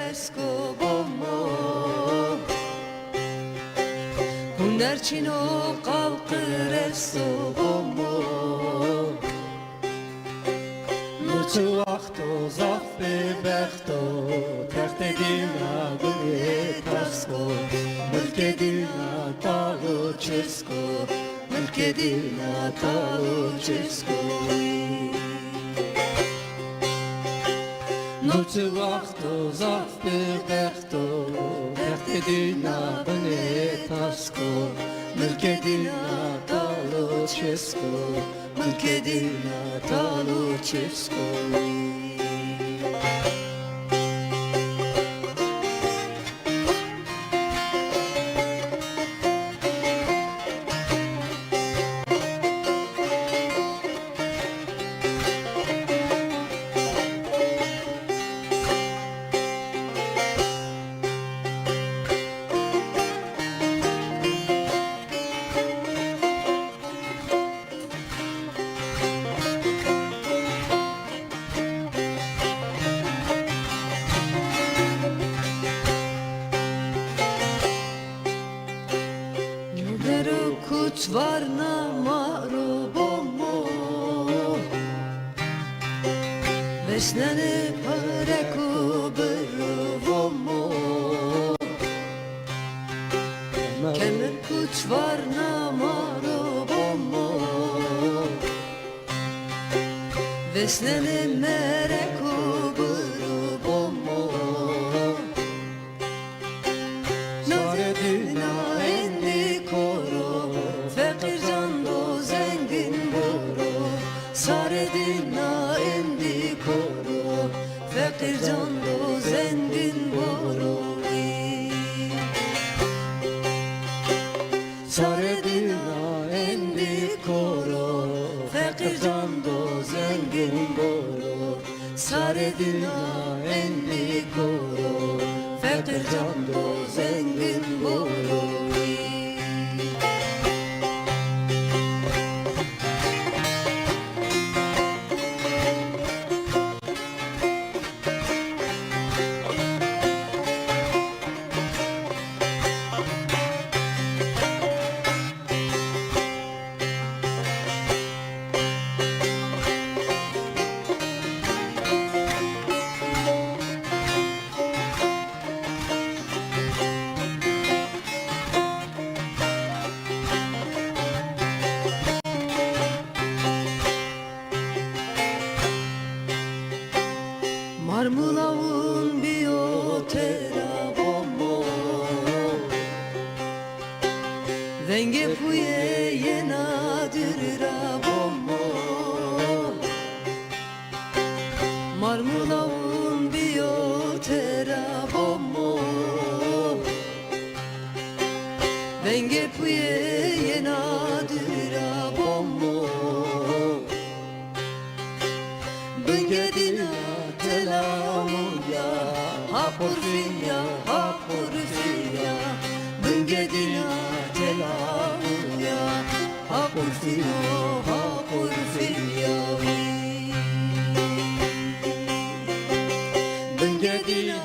fresco bombo Hundercino kalkır esto bombo Nuçu vakto zaf bebekto Text edina gıye tasko Mülk edina talu çesko Mülk edina talu çesko Nuçu vakto zaf bebekto Text edina gıye tasko Mülk edina talu çesko Mülk edina talu çesko Kuç var na maru bombo Vesnene pare kubru bombo Kemer kuç var na maru bombo Vesnene mere kubru bombo Naredina endi koro Fakir can do zengin boro Saredina endi koro Fakir can do zengin boro Saredina endi koro Fakir can do zengin boro Saredina endi koro Fakir can do zengin boro Marmulavun biotera bombo Venge puye yenadira bombo Marmulavun biotera bombo Venge puye yenadira bombo Bengedina telamuya ha porfia Bengedina telamuya ha porfia Bengedina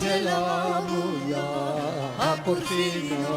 telamuya ha porfia